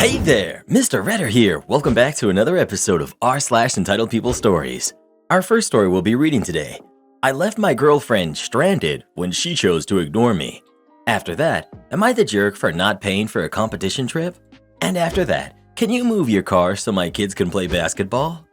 Hey there, Mr. Redder here. Welcome back to another episode of r/Entitled People Stories. Our first story we'll be reading today. I left my girlfriend stranded when she chose to ignore me. After that, am I the jerk for not paying for a competition trip? And after that, can you move your car so my kids can play basketball?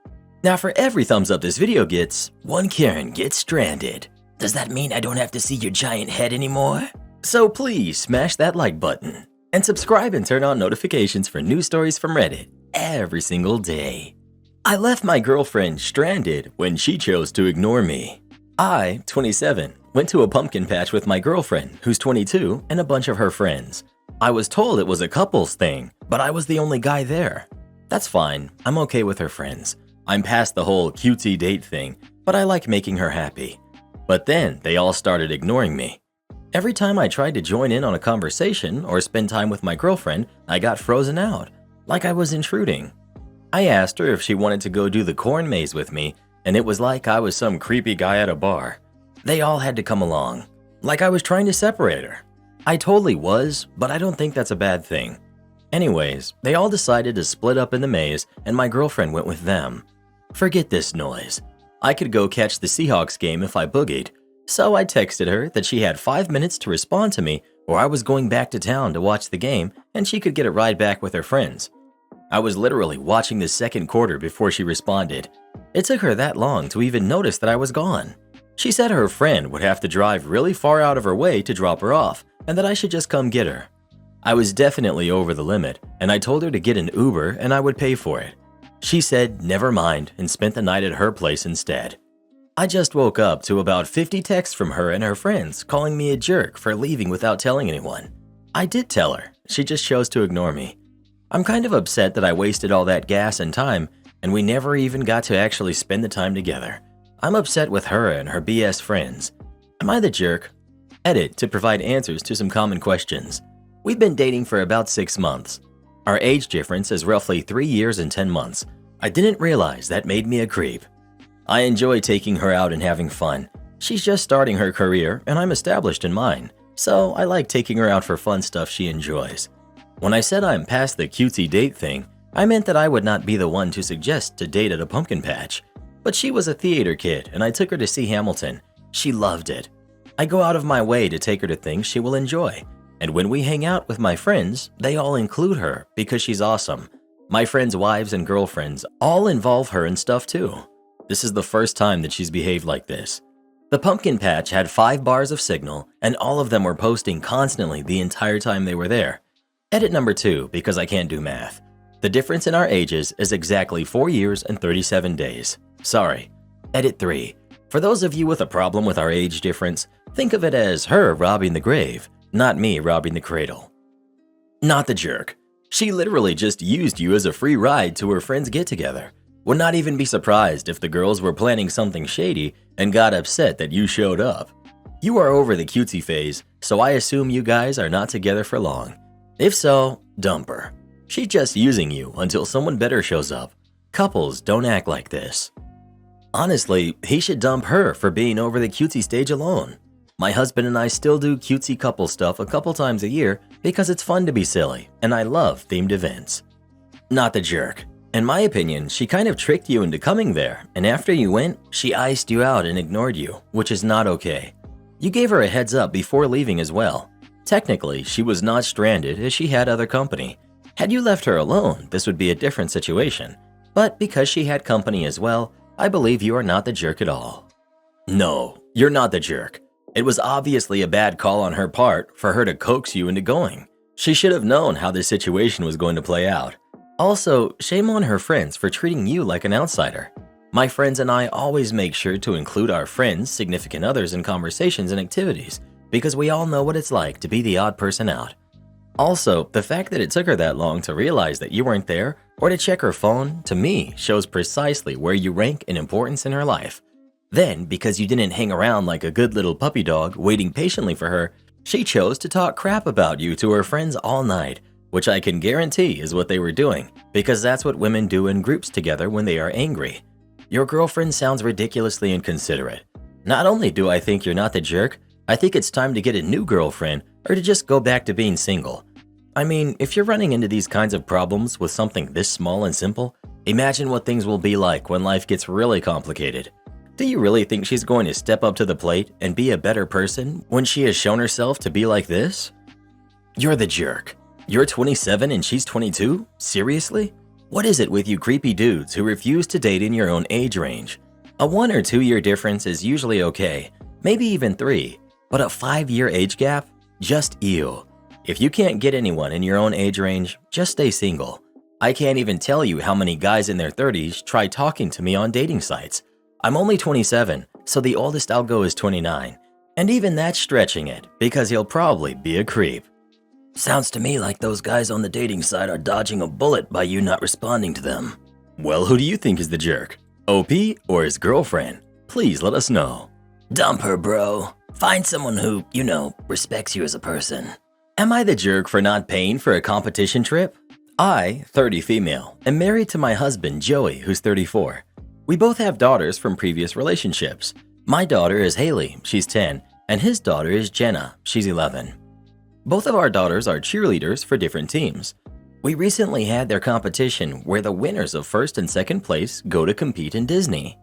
Now for every thumbs up this video gets, one Karen gets stranded. Does that mean I don't have to see your giant head anymore? So please smash that like button. And subscribe and turn on notifications for new stories from Reddit every single day. I left my girlfriend stranded when she chose to ignore me. I, 27, went to a pumpkin patch with my girlfriend, who's 22, and a bunch of her friends. I was told it was a couples thing, but I was the only guy there. That's fine, I'm okay with her friends. I'm past the whole cutesy date thing, but I like making her happy. But then they all started ignoring me. Every time I tried to join in on a conversation or spend time with my girlfriend, I got frozen out, like I was intruding. I asked her if she wanted to go do the corn maze with me, and it was like I was some creepy guy at a bar. They all had to come along, like I was trying to separate her. I totally was, but I don't think that's a bad thing. Anyways, they all decided to split up in the maze, and my girlfriend went with them. Forget this noise. I could go catch the Seahawks game if I boogied. So I texted her that she had 5 minutes to respond to me or I was going back to town to watch the game and she could get a ride back with her friends. I was literally watching the second quarter before she responded. It took her that long to even notice that I was gone. She said her friend would have to drive really far out of her way to drop her off and that I should just come get her. I was definitely over the limit and I told her to get an Uber and I would pay for it. She said never mind and spent the night at her place instead. I just woke up to about 50 texts from her and her friends calling me a jerk for leaving without telling anyone. I did tell her, she just chose to ignore me. I'm kind of upset that I wasted all that gas and time and we never even got to actually spend the time together. I'm upset with her and her BS friends. Am I the jerk? Edit to provide answers to some common questions. We've been dating for about 6 months. Our age difference is roughly 3 years and 10 months. I didn't realize that made me a creep. I enjoy taking her out and having fun. She's just starting her career and I'm established in mine, so I like taking her out for fun stuff she enjoys. When I said I'm past the cutesy date thing, I meant that I would not be the one to suggest to date at a pumpkin patch. But she was a theater kid and I took her to see Hamilton. She loved it. I go out of my way to take her to things she will enjoy. And when we hang out with my friends, they all include her because she's awesome. My friends' wives and girlfriends all involve her in stuff too. This is the first time that she's behaved like this. The pumpkin patch had 5 bars of signal and all of them were posting constantly the entire time they were there. Edit number 2 because I can't do math. The difference in our ages is exactly 4 years and 37 days. Sorry. Edit 3. For those of you with a problem with our age difference, think of it as her robbing the grave, not me robbing the cradle. Not the jerk. She literally just used you as a free ride to her friend's get-together. Would not even be surprised if the girls were planning something shady and got upset that you showed up. You are over the cutesy phase, so I assume you guys are not together for long. If so, dump her. She's just using you until someone better shows up. Couples don't act like this. Honestly, he should dump her for being over the cutesy stage alone. My husband and I still do cutesy couple stuff a couple times a year because it's fun to be silly and I love themed events. Not the jerk. In my opinion, she kind of tricked you into coming there, and after you went, she iced you out and ignored you, which is not okay. You gave her a heads up before leaving as well. Technically, she was not stranded as she had other company. Had you left her alone, this would be a different situation. But because she had company as well, I believe you are not the jerk at all. No, you're not the jerk. It was obviously a bad call on her part for her to coax you into going. She should have known how this situation was going to play out. Also, shame on her friends for treating you like an outsider. My friends and I always make sure to include our friends, significant others in conversations and activities because we all know what it's like to be the odd person out. Also, the fact that it took her that long to realize that you weren't there or to check her phone, to me, shows precisely where you rank in importance in her life. Then, because you didn't hang around like a good little puppy dog waiting patiently for her, she chose to talk crap about you to her friends all night, which I can guarantee is what they were doing, because that's what women do in groups together when they are angry. Your girlfriend sounds ridiculously inconsiderate. Not only do I think you're not the jerk, I think it's time to get a new girlfriend or to just go back to being single. I mean, if you're running into these kinds of problems with something this small and simple, imagine what things will be like when life gets really complicated. Do you really think she's going to step up to the plate and be a better person when she has shown herself to be like this? You're the jerk. You're 27 and she's 22? Seriously? What is it with you creepy dudes who refuse to date in your own age range? A 1 or 2 year difference is usually okay, maybe even 3, but a 5-year age gap? Just ew. If you can't get anyone in your own age range, just stay single. I can't even tell you how many guys in their 30s try talking to me on dating sites. I'm only 27, so the oldest I'll go is 29. And even that's stretching it, because he'll probably be a creep. Sounds to me like those guys on the dating site are dodging a bullet by you not responding to them. Well, who do you think is the jerk? OP or his girlfriend? Please let us know. Dump her, bro. Find someone who, respects you as a person. Am I the jerk for not paying for a competition trip? I, 30 female, am married to my husband Joey, who's 34. We both have daughters from previous relationships. My daughter is Haley, she's 10, and his daughter is Jenna, she's 11. Both of our daughters are cheerleaders for different teams. We recently had their competition where the winners of first and second place go to compete in Disney.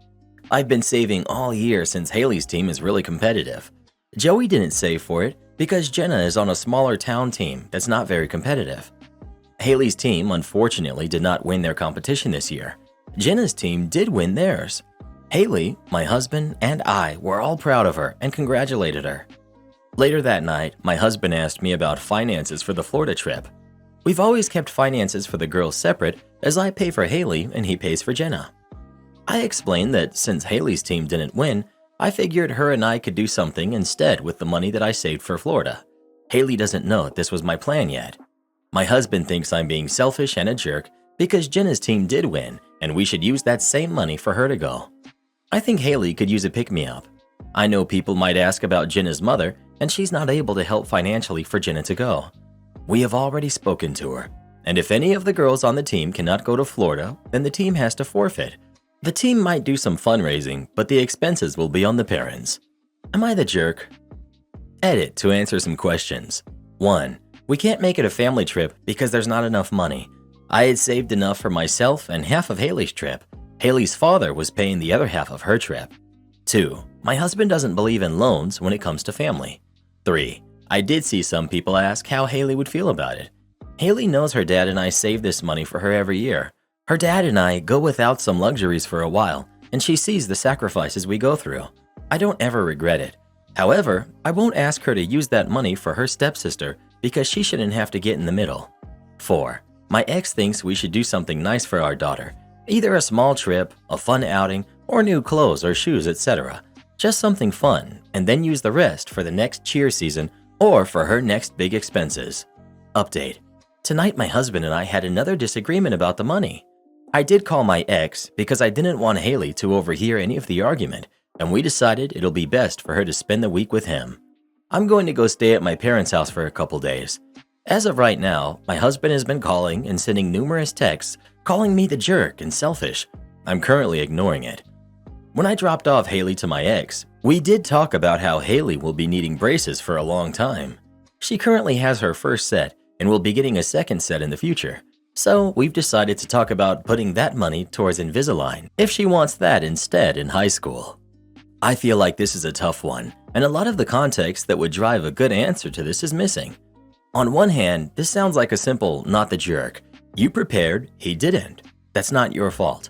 I've been saving all year since Haley's team is really competitive. Joey didn't save for it because Jenna is on a smaller town team that's not very competitive. Haley's team unfortunately did not win their competition this year. Jenna's team did win theirs. Haley, my husband, and I were all proud of her and congratulated her. Later that night, my husband asked me about finances for the Florida trip. We've always kept finances for the girls separate, as I pay for Haley and he pays for Jenna. I explained that since Haley's team didn't win, I figured her and I could do something instead with the money that I saved for Florida. Haley doesn't know this was my plan yet. My husband thinks I'm being selfish and a jerk because Jenna's team did win and we should use that same money for her to go. I think Haley could use a pick-me-up. I know people might ask about Jenna's mother, and she's not able to help financially for Jenna to go. We have already spoken to her, and if any of the girls on the team cannot go to Florida, then the team has to forfeit. The team might do some fundraising, but the expenses will be on the parents. Am I the jerk? Edit to answer some questions. 1. We can't make it a family trip because there's not enough money. I had saved enough for myself and half of Haley's trip. Haley's father was paying the other half of her trip. 2. My husband doesn't believe in loans when it comes to family. 3. I did see some people ask how Haley would feel about it. Haley knows her dad and I save this money for her every year. Her dad and I go without some luxuries for a while, and she sees the sacrifices we go through. I don't ever regret it. However, I won't ask her to use that money for her stepsister because she shouldn't have to get in the middle. 4. My ex thinks we should do something nice for our daughter. Either a small trip, a fun outing, or new clothes or shoes, etc. Just something fun, and then use the rest for the next cheer season or for her next big expenses. Update. Tonight my husband and I had another disagreement about the money. I did call my ex because I didn't want Haley to overhear any of the argument, and we decided it'll be best for her to spend the week with him. I'm going to go stay at my parents' house for a couple days. As of right now, my husband has been calling and sending numerous texts calling me the jerk and selfish. I'm currently ignoring it. When I dropped off Haley to my ex, we did talk about how Haley will be needing braces for a long time. She currently has her first set and will be getting a second set in the future. So we've decided to talk about putting that money towards Invisalign if she wants that instead in high school. I feel like this is a tough one, and a lot of the context that would drive a good answer to this is missing. On one hand, this sounds like a simple not the jerk. You prepared, he didn't. That's not your fault.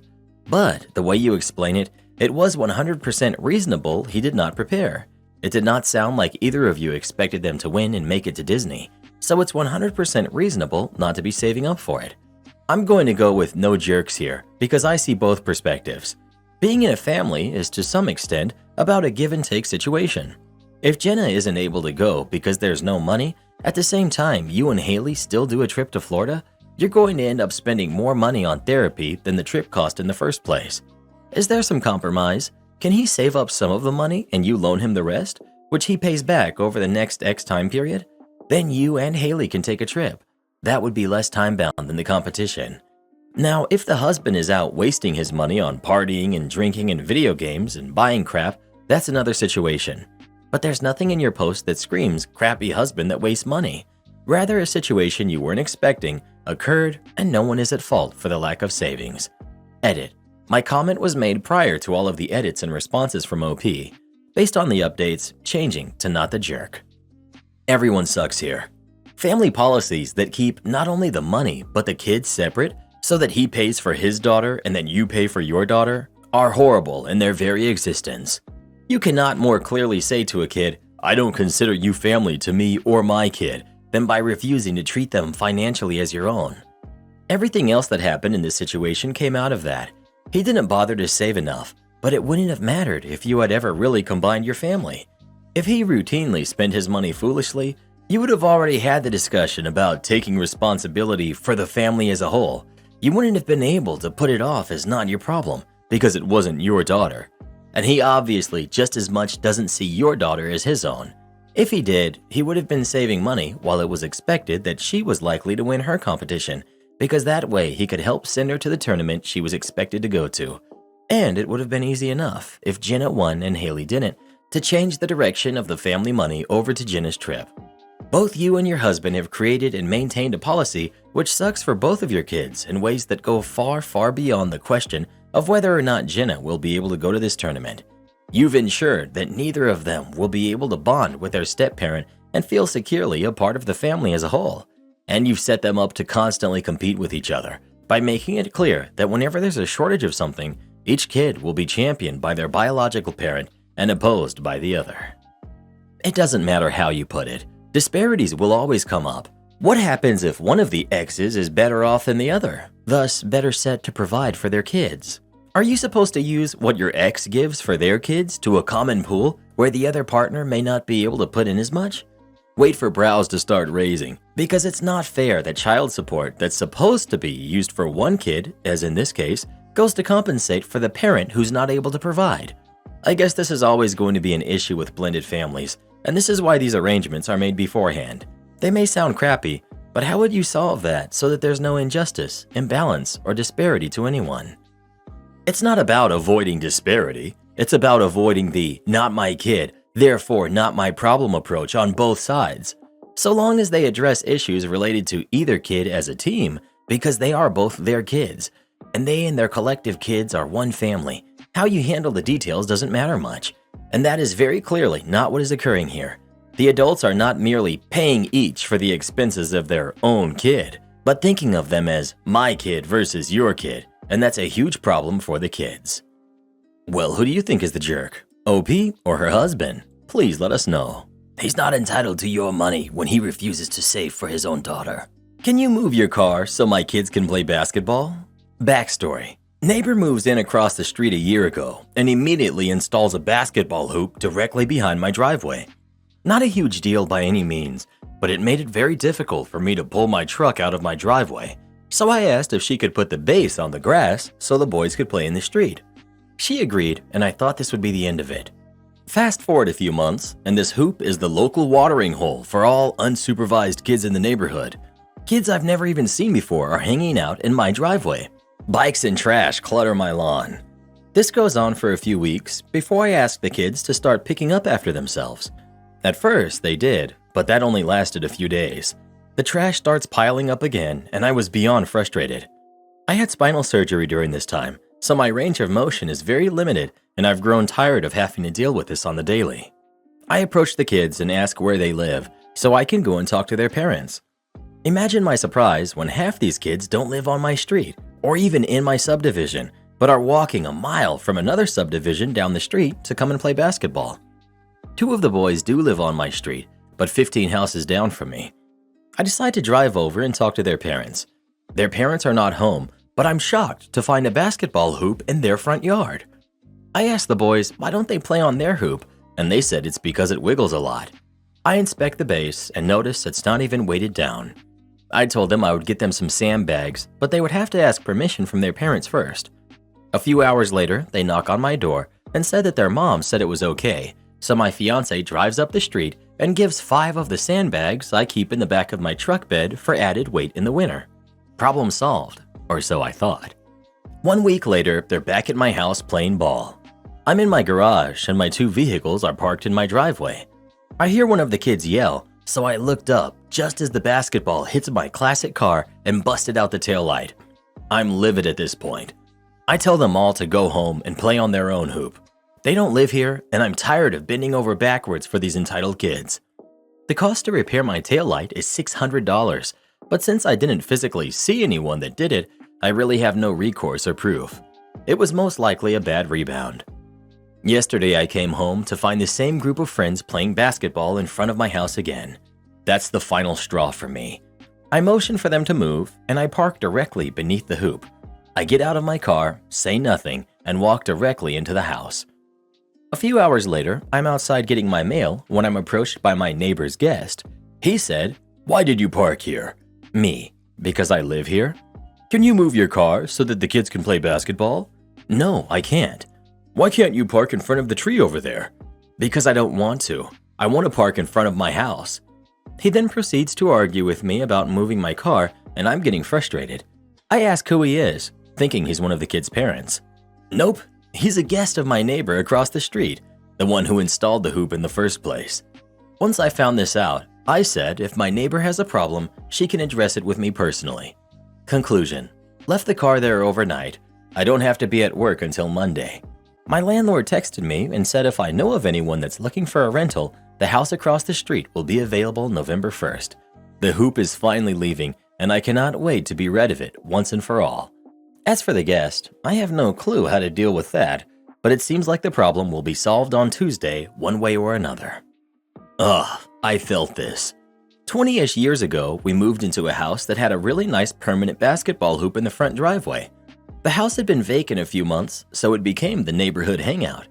But the way you explain it, it was 100% reasonable he did not prepare. It did not sound like either of you expected them to win and make it to Disney, so it's 100% reasonable not to be saving up for it. I'm going to go with no jerks here because I see both perspectives. Being in a family is to some extent about a give and take situation. If Jenna isn't able to go because there's no money, at the same time you and Haley still do a trip to Florida, you're going to end up spending more money on therapy than the trip cost in the first place. Is there some compromise? Can he save up some of the money and you loan him the rest, which he pays back over the next X time period? Then you and Haley can take a trip. That would be less time-bound than the competition. Now, if the husband is out wasting his money on partying and drinking and video games and buying crap, that's another situation. But there's nothing in your post that screams crappy husband that wastes money. Rather, a situation you weren't expecting occurred and no one is at fault for the lack of savings. Edit. My comment was made prior to all of the edits and responses from OP, based on the updates changing to not the jerk. Everyone sucks here. Family policies that keep not only the money but the kids separate so that he pays for his daughter and then you pay for your daughter are horrible in their very existence. You cannot more clearly say to a kid, "I don't consider you family to me or my kid," than by refusing to treat them financially as your own. Everything else that happened in this situation came out of that. He didn't bother to save enough, but it wouldn't have mattered if you had ever really combined your family. If he routinely spent his money foolishly, you would have already had the discussion about taking responsibility for the family as a whole. You wouldn't have been able to put it off as not your problem because it wasn't your daughter. And he obviously just as much doesn't see your daughter as his own. If he did, he would have been saving money while it was expected that she was likely to win her competition, because that way he could help send her to the tournament she was expected to go to. And it would have been easy enough, if Jenna won and Haley didn't, to change the direction of the family money over to Jenna's trip. Both you and your husband have created and maintained a policy which sucks for both of your kids in ways that go far, far beyond the question of whether or not Jenna will be able to go to this tournament. You've ensured that neither of them will be able to bond with their step-parent and feel securely a part of the family as a whole. And you've set them up to constantly compete with each other by making it clear that whenever there's a shortage of something, each kid will be championed by their biological parent and opposed by the other. It doesn't matter how you put it. Disparities will always come up. What happens if one of the exes is better off than the other, thus better set to provide for their kids? Are you supposed to use what your ex gives for their kids to a common pool where the other partner may not be able to put in as much? Wait for brows to start raising, because it's not fair that child support that's supposed to be used for one kid, as in this case, goes to compensate for the parent who's not able to provide. I guess this is always going to be an issue with blended families, and this is why these arrangements are made beforehand. They may sound crappy, but how would you solve that so that there's no injustice, imbalance, or disparity to anyone? It's not about avoiding disparity. It's about avoiding the "not my kid, therefore not my problem" approach on both sides. So long as they address issues related to either kid as a team, because they are both their kids, and they and their collective kids are one family, how you handle the details doesn't matter much. And that is very clearly not what is occurring here. The adults are not merely paying each for the expenses of their own kid, but thinking of them as my kid versus your kid, and that's a huge problem for the kids. Well, who do you think is the jerk? OP or her husband? Please let us know. He's not entitled to your money when he refuses to save for his own daughter. Can you move your car so my kids can play basketball? Backstory. Neighbor moves in across the street a year ago and immediately installs a basketball hoop directly behind my driveway. Not a huge deal by any means, but it made it very difficult for me to pull my truck out of my driveway. So I asked if she could put the base on the grass so the boys could play in the street. She agreed, and I thought this would be the end of it. Fast forward a few months, and this hoop is the local watering hole for all unsupervised kids in the neighborhood. Kids I've never even seen before are hanging out in my driveway. Bikes and trash clutter my lawn. This goes on for a few weeks before I ask the kids to start picking up after themselves. At first, they did, but that only lasted a few days. The trash starts piling up again, and I was beyond frustrated. I had spinal surgery during this time, so my range of motion is very limited, and I've grown tired of having to deal with this on the daily. I approach the kids and ask where they live, so I can go and talk to their parents. Imagine my surprise when half these kids don't live on my street, or even in my subdivision, but are walking a mile from another subdivision down the street to come and play basketball. 2 of the boys do live on my street, but 15 houses down from me. I decide to drive over and talk to their parents. Their parents are not home, but I'm shocked to find a basketball hoop in their front yard. I asked the boys why don't they play on their hoop, and they said it's because it wiggles a lot. I inspect the base and notice it's not even weighted down. I told them I would get them some sandbags, but they would have to ask permission from their parents first. A few hours later, they knock on my door and said that their mom said it was okay, so my fiance drives up the street and gives 5 of the sandbags I keep in the back of my truck bed for added weight in the winter. Problem solved, or so I thought. 1 week later, they're back at my house playing ball. I'm in my garage and my 2 vehicles are parked in my driveway. I hear one of the kids yell, So I looked up just as the basketball hits my classic car and busted out the taillight. I'm livid at this point. I tell them all to go home and play on their own hoop. They don't live here, and I'm tired of bending over backwards for these entitled kids. The cost to repair my taillight is $600, but since I didn't physically see anyone that did it, I really have no recourse or proof. It was most likely a bad rebound. Yesterday I came home to find the same group of friends playing basketball in front of my house again. That's the final straw for me. I motion for them to move, and I park directly beneath the hoop. I get out of my car, say nothing, and walk directly into the house. A few hours later, I'm outside getting my mail when I'm approached by my neighbor's guest. He said, "Why did you park here?" Me, "Because I live here." "Can you move your car so that the kids can play basketball?" "No, I can't." "Why can't you park in front of the tree over there?" "Because I don't want to. I want to park in front of my house." He then proceeds to argue with me about moving my car, and I'm getting frustrated. I ask who he is, thinking he's one of the kids' parents. Nope, he's a guest of my neighbor across the street, the one who installed the hoop in the first place. Once I found this out, I said if my neighbor has a problem, she can address it with me personally. Conclusion: left the car there overnight. I don't have to be at work until Monday. My landlord texted me and said if I know of anyone that's looking for a rental, the house across the street will be available November 1st. The hoop is finally leaving, and I cannot wait to be rid of it once and for all. As for the guest, I have no clue how to deal with that, but it seems like the problem will be solved on Tuesday one way or another. Ugh, I felt this. 20-ish years ago, we moved into a house that had a really nice permanent basketball hoop in the front driveway. The house had been vacant a few months, so it became the neighborhood hangout.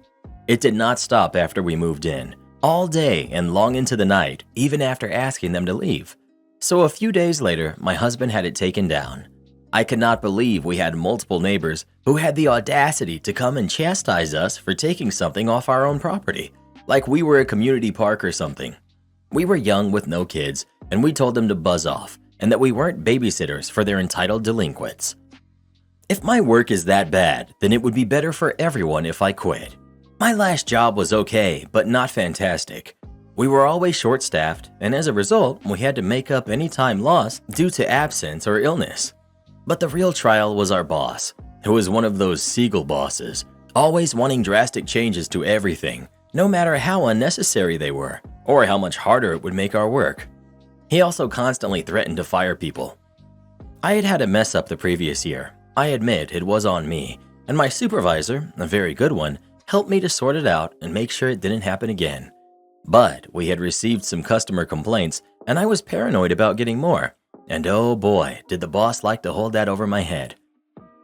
It did not stop after we moved in, all day and long into the night, even after asking them to leave. So a few days later, my husband had it taken down. I could not believe we had multiple neighbors who had the audacity to come and chastise us for taking something off our own property, like we were a community park or something. We were young with no kids, and we told them to buzz off, and that we weren't babysitters for their entitled delinquents. If my work is that bad, then it would be better for everyone if I quit. My last job was okay, but not fantastic. We were always short-staffed, and as a result, we had to make up any time lost due to absence or illness. But the real trial was our boss, who was one of those seagull bosses, always wanting drastic changes to everything, no matter how unnecessary they were, or how much harder it would make our work. He also constantly threatened to fire people. I had had a mess up the previous year. I admit it was on me, and my supervisor, a very good one, helped me to sort it out and make sure it didn't happen again. But we had received some customer complaints, and I was paranoid about getting more. And oh boy, did the boss like to hold that over my head.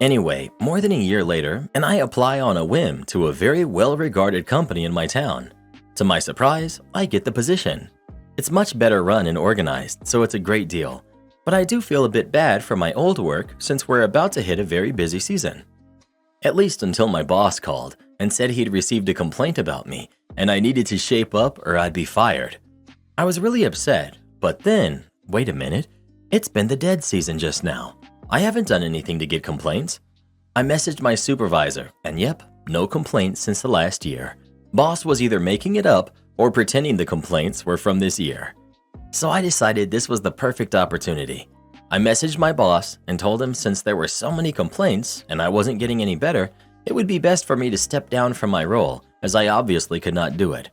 Anyway, more than a year later, and I apply on a whim to a very well-regarded company in my town. To my surprise, I get the position. It's much better run and organized, so it's a great deal. But I do feel a bit bad for my old work since we're about to hit a very busy season. At least until my boss called and said he'd received a complaint about me and I needed to shape up or I'd be fired. I was really upset, but then, wait a minute, it's been the dead season just now. I haven't done anything to get complaints. I messaged my supervisor and yep, no complaints since the last year. Boss was either making it up or pretending the complaints were from this year. So I decided this was the perfect opportunity. I messaged my boss and told him since there were so many complaints and I wasn't getting any better, it would be best for me to step down from my role as I obviously could not do it.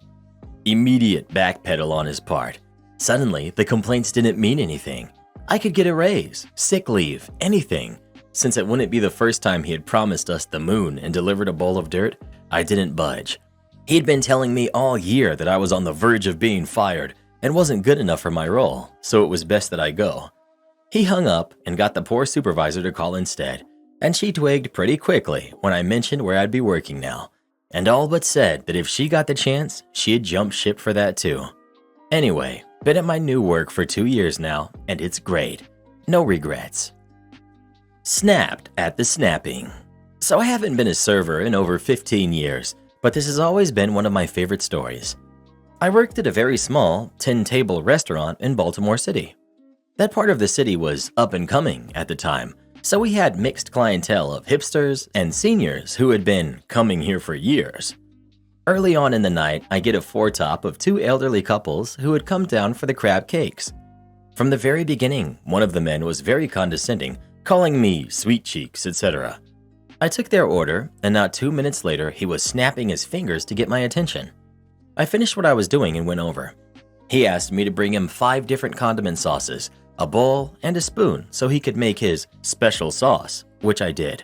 Immediate backpedal on his part. Suddenly, the complaints didn't mean anything. I could get a raise, sick leave, anything. Since it wouldn't be the first time he had promised us the moon and delivered a bowl of dirt, I didn't budge. He'd been telling me all year that I was on the verge of being fired and wasn't good enough for my role, so it was best that I go. He hung up and got the poor supervisor to call instead, and she twigged pretty quickly when I mentioned where I'd be working now, and all but said that if she got the chance, she'd jump ship for that too. Anyway, been at my new work for 2 years now, and it's great. No regrets. Snapped at the snapping. So I haven't been a server in over 15 years, but this has always been one of my favorite stories. I worked at a very small 10-table restaurant in Baltimore City. That part of the city was up and coming at the time, so we had mixed clientele of hipsters and seniors who had been coming here for years. Early on in the night, I get a foretop of two elderly couples who had come down for the crab cakes. From the very beginning, one of the men was very condescending, calling me sweet cheeks, etc. I took their order, and not 2 minutes later, he was snapping his fingers to get my attention. I finished what I was doing and went over. He asked me to bring him 5 different condiment sauces, a bowl, and a spoon so he could make his special sauce, which I did.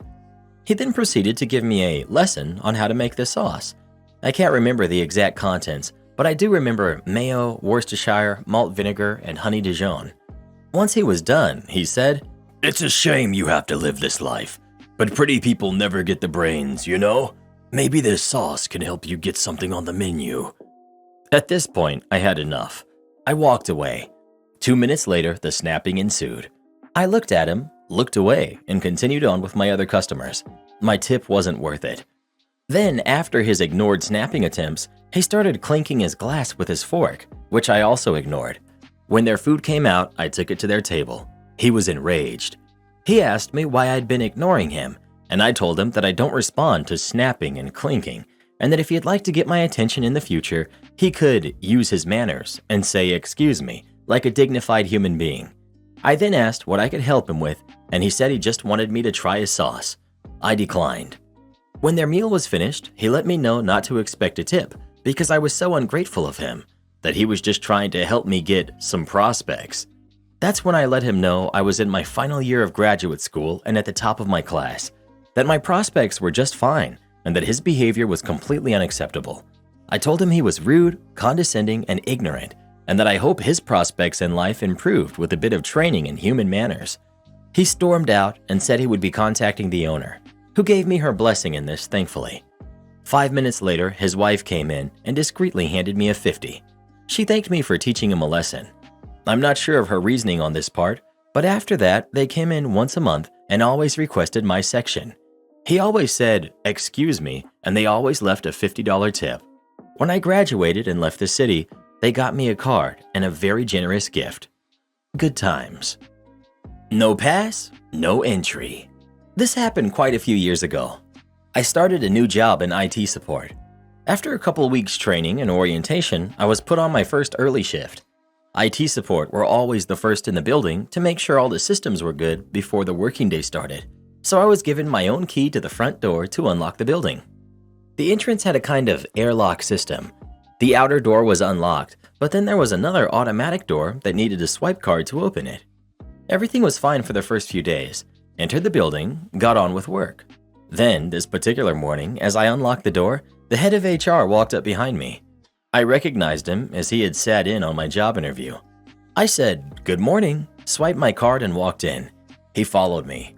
He then proceeded to give me a lesson on how to make this sauce. I can't remember the exact contents, but I do remember mayo, Worcestershire, malt vinegar, and honey Dijon. Once he was done, he said, "It's a shame you have to live this life, but pretty people never get the brains, you know? Maybe this sauce can help you get something on the menu." At this point, I had enough. I walked away. 2 minutes later, the snapping ensued. I looked at him, looked away, and continued on with my other customers. My tip wasn't worth it. Then, after his ignored snapping attempts, he started clinking his glass with his fork, which I also ignored. When their food came out, I took it to their table. He was enraged. He asked me why I'd been ignoring him, and I told him that I don't respond to snapping and clinking, and that if he'd like to get my attention in the future, he could use his manners and say "excuse me" like a dignified human being. I then asked what I could help him with, and he said he just wanted me to try his sauce. I declined. When their meal was finished, he let me know not to expect a tip because I was so ungrateful of him, that he was just trying to help me get some prospects. That's when I let him know I was in my final year of graduate school and at the top of my class, that my prospects were just fine, and that his behavior was completely unacceptable. I told him he was rude, condescending, and ignorant, and that I hope his prospects in life improved with a bit of training in human manners. He stormed out and said he would be contacting the owner, who gave me her blessing in this, thankfully. 5 minutes later, his wife came in and discreetly handed me a 50. She thanked me for teaching him a lesson. I'm not sure of her reasoning on this part, but after that, they came in once a month and always requested my section. He always said, "excuse me," and they always left a $50 tip. When I graduated and left the city, they got me a card and a very generous gift. Good times. No pass, no entry. This happened quite a few years ago. I started a new job in IT support. After a couple weeks training and orientation, I was put on my first early shift. IT support were always the first in the building to make sure all the systems were good before the working day started, so I was given my own key to the front door to unlock the building. The entrance had a kind of airlock system. The outer door was unlocked, but then there was another automatic door that needed a swipe card to open it. Everything was fine for the first few days. Entered the building, got on with work. Then, this particular morning, as I unlocked the door, the head of HR walked up behind me. I recognized him as he had sat in on my job interview. I said, "Good morning," swiped my card and walked in. He followed me.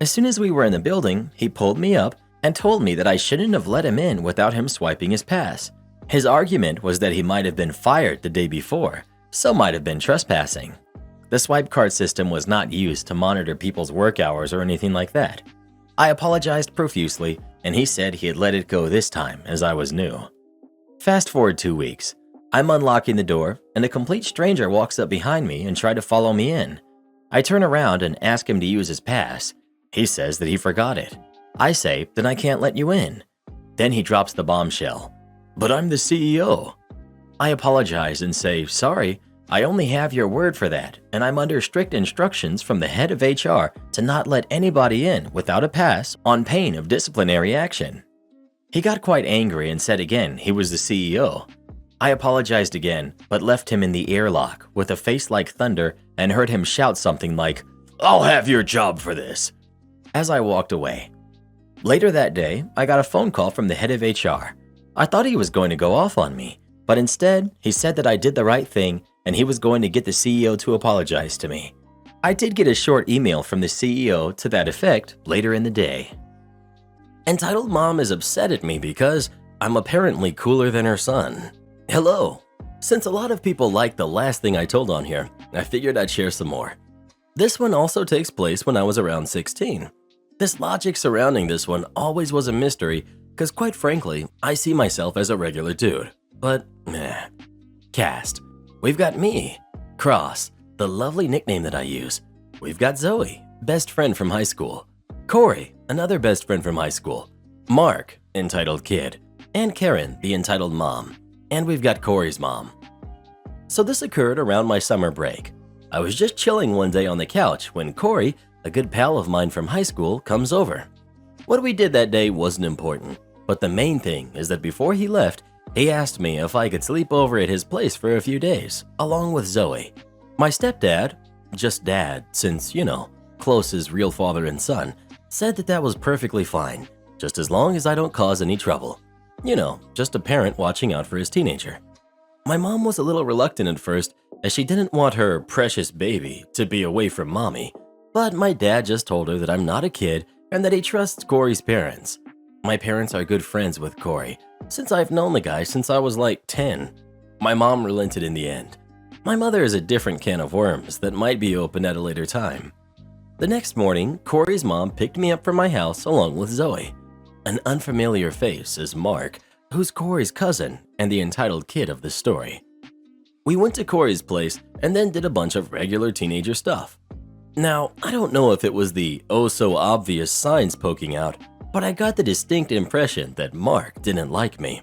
As soon as we were in the building, he pulled me up and told me that I shouldn't have let him in without him swiping his pass. His argument was that he might have been fired the day before, so might have been trespassing. The swipe card system was not used to monitor people's work hours or anything like that. I apologized profusely, and he said he had let it go this time as I was new. Fast forward 2 weeks. I'm unlocking the door, and a complete stranger walks up behind me and tried to follow me in. I turn around and ask him to use his pass. He says that he forgot it. I say, "Then I can't let you in." Then he drops the bombshell. "But I'm the CEO." I apologize and say, "Sorry, I only have your word for that, and I'm under strict instructions from the head of HR to not let anybody in without a pass on pain of disciplinary action." He got quite angry and said again he was the CEO. I apologized again, but left him in the airlock with a face like thunder and heard him shout something like, "I'll have your job for this," as I walked away. Later that day, I got a phone call from the head of HR. I thought he was going to go off on me, but instead, he said that I did the right thing and he was going to get the CEO to apologize to me. I did get a short email from the CEO to that effect later in the day. Entitled Mom is upset at me because I'm apparently cooler than her son. Hello. Since a lot of people liked the last thing I told on here, I figured I'd share some more. This one also takes place when I was around 16. This logic surrounding this one always was a mystery because quite frankly, I see myself as a regular dude. But, Cast. We've got me, Cross, the lovely nickname that I use. We've got Zoe, best friend from high school. Corey, another best friend from high school. Mark, entitled Kid. and Karen, the entitled mom, and we've got Corey's mom. So this occurred around my summer break. I was just chilling one day on the couch when Corey, a good pal of mine from high school, comes over. What we did that day wasn't important, but the main thing is that before he left, he asked me if I could sleep over at his place for a few days, along with Zoe. My stepdad, just dad since, close as real father and son, said that was perfectly fine, just as long as I don't cause any trouble. Just a parent watching out for his teenager. My mom was a little reluctant at first, as she didn't want her precious baby to be away from mommy, but my dad just told her that I'm not a kid and that he trusts Corey's parents. My parents are good friends with Corey, since I've known the guy since I was like 10. My mom relented in the end. My mother is a different can of worms that might be opened at a later time. The next morning, Corey's mom picked me up from my house along with Zoe. An unfamiliar face is Mark, who's Corey's cousin and the entitled kid of the story. We went to Corey's place and then did a bunch of regular teenager stuff. Now, I don't know if it was the oh-so-obvious signs poking out, but I got the distinct impression that Mark didn't like me.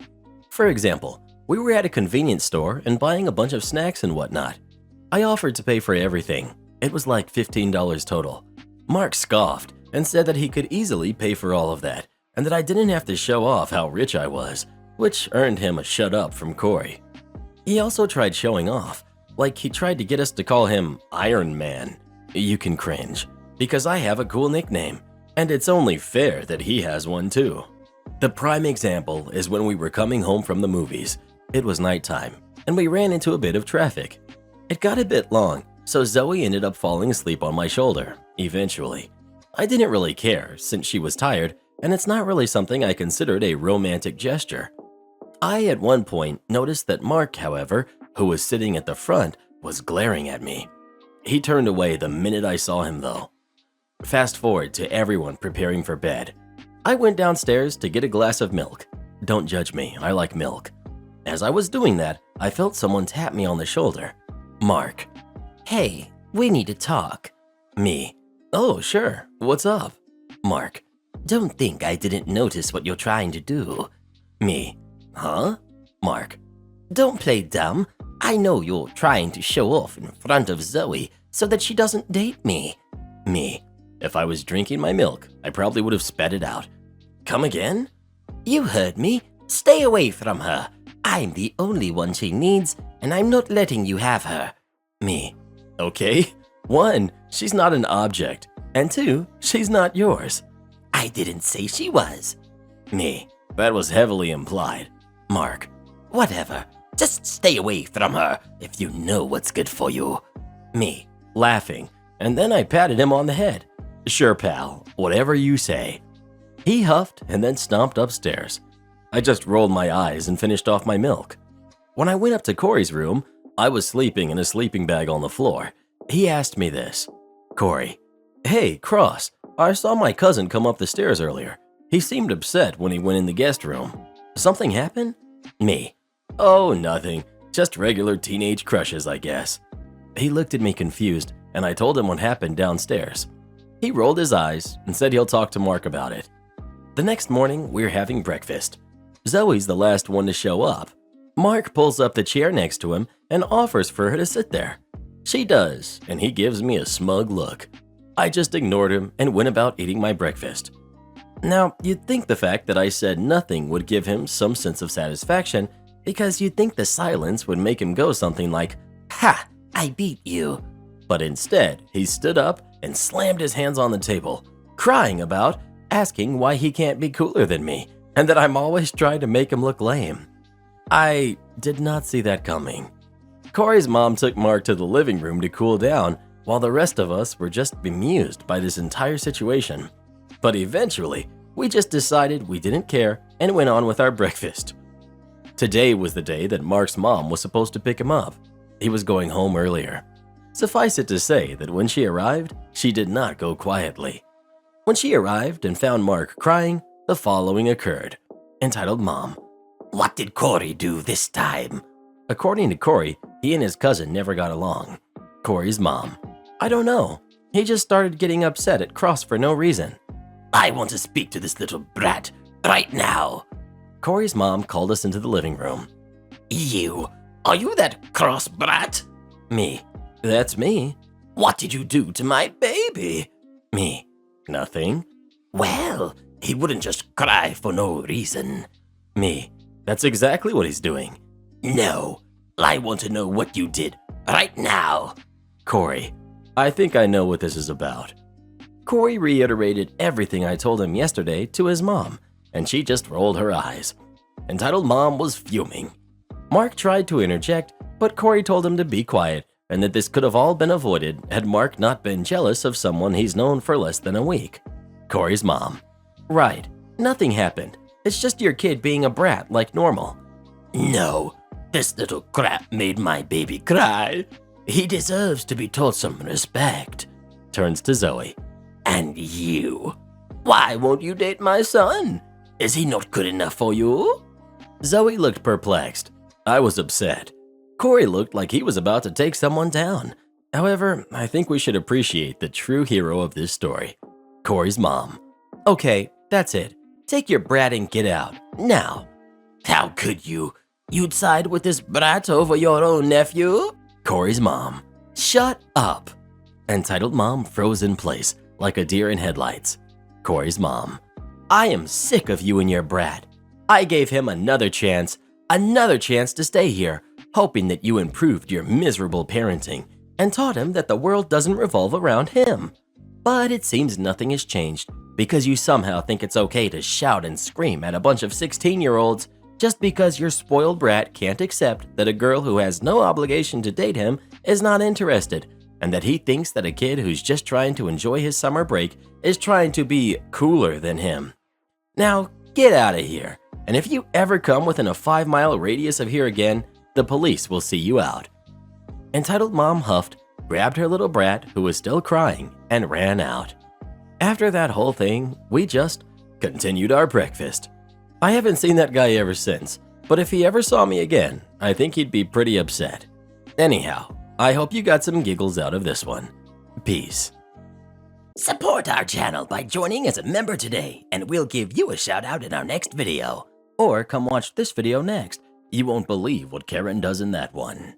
For example, we were at a convenience store and buying a bunch of snacks and whatnot. I offered to pay for everything. It was like $15 total. Mark scoffed and said that he could easily pay for all of that and that I didn't have to show off how rich I was, which earned him a shut up from Corey. He also tried showing off, like he tried to get us to call him Iron Man. You can cringe, because I have a cool nickname, and it's only fair that he has one too. The prime example is when we were coming home from the movies. It was nighttime, and we ran into a bit of traffic. It got a bit long, so Zoe ended up falling asleep on my shoulder, eventually. I didn't really care, since she was tired, and it's not really something I considered a romantic gesture. I, at one point, noticed that Mark, however, who was sitting at the front, was glaring at me. He turned away the minute I saw him, though. Fast forward to everyone preparing for bed. I went downstairs to get a glass of milk. Don't judge me, I like milk. As I was doing that, I felt someone tap me on the shoulder. Mark. Hey, we need to talk. Me. Oh, sure, what's up? Mark. Don't think I didn't notice what you're trying to do. Me. Huh? Mark. Don't play dumb. I know you're trying to show off in front of Zoe so that she doesn't date me. Me. If I was drinking my milk, I probably would have spat it out. Come again? You heard me. Stay away from her. I'm the only one she needs, and I'm not letting you have her. Me. Okay. 1, she's not an object, and 2, she's not yours. I didn't say she was. Me. That was heavily implied. Mark. Whatever. Just stay away from her if you know what's good for you. Me. Laughing, and then I patted him on the head. Sure, pal. Whatever you say. He huffed and then stomped upstairs. I just rolled my eyes and finished off my milk. When I went up to Corey's room, I was sleeping in a sleeping bag on the floor. He asked me this. Corey. Hey, Cross, I saw my cousin come up the stairs earlier. He seemed upset when he went in the guest room. Something happened? Me. Oh, nothing. Just regular teenage crushes, I guess. He looked at me confused, and I told him what happened downstairs. He rolled his eyes and said he'll talk to Mark about it. The next morning, we're having breakfast. Zoe's the last one to show up. Mark pulls up the chair next to him and offers for her to sit there. She does, and he gives me a smug look. I just ignored him and went about eating my breakfast. Now, you'd think the fact that I said nothing would give him some sense of satisfaction, because you'd think the silence would make him go something like, "Ha, I beat you." But instead, he stood up and slammed his hands on the table, crying about asking why he can't be cooler than me, and that I'm always trying to make him look lame. I did not see that coming. Corey's mom took Mark to the living room to cool down, while the rest of us were just bemused by this entire situation. But eventually, we just decided we didn't care and went on with our breakfast. Today was the day that Mark's mom was supposed to pick him up. He was going home earlier. Suffice it to say that when she arrived, she did not go quietly. When she arrived and found Mark crying, the following occurred. Entitled Mom. What did Corey do this time? According to Corey, he and his cousin never got along. Corey's mom. I don't know. He just started getting upset at Cross for no reason. I want to speak to this little brat right now. Corey's mom called us into the living room. Are you that cross brat? Me. That's me. What did you do to my baby? Me. Nothing. Well, he wouldn't just cry for no reason. Me. That's exactly what he's doing. No, I want to know what you did right now. Corey, I think I know what this is about. Corey reiterated everything I told him yesterday to his mom, and she just rolled her eyes. Entitled Mom was fuming. Mark tried to interject, but Corey told him to be quiet and that this could have all been avoided had Mark not been jealous of someone he's known for less than a week. Corey's mom. Right, nothing happened. It's just your kid being a brat like normal. No, this little crap made my baby cry. He deserves to be taught some respect. Turns to Zoe. And you? Why won't you date my son? Is he not good enough for you? Zoe looked perplexed. I was upset. Corey looked like he was about to take someone down. However, I think we should appreciate the true hero of this story. Corey's mom. Okay, that's it. Take your brat and get out. Now. How could you? You'd side with this brat over your own nephew? Corey's mom. Shut up. Entitled Mom froze in place like a deer in headlights. Corey's mom. I am sick of you and your brat. I gave him another chance to stay here, hoping that you improved your miserable parenting and taught him that the world doesn't revolve around him. But it seems nothing has changed because you somehow think it's okay to shout and scream at a bunch of 16-year-olds just because your spoiled brat can't accept that a girl who has no obligation to date him is not interested, and that he thinks that a kid who's just trying to enjoy his summer break is trying to be cooler than him. Now, get out of here, and if you ever come within a 5-mile radius of here again, the police will see you out. Entitled Mom huffed, grabbed her little brat, who was still crying, and ran out. After that whole thing, we just continued our breakfast. I haven't seen that guy ever since, but if he ever saw me again, I think he'd be pretty upset. Anyhow, I hope you got some giggles out of this one. Peace. Support our channel by joining as a member today, and we'll give you a shout out in our next video. Or come watch this video next. You won't believe what Karen does in that one.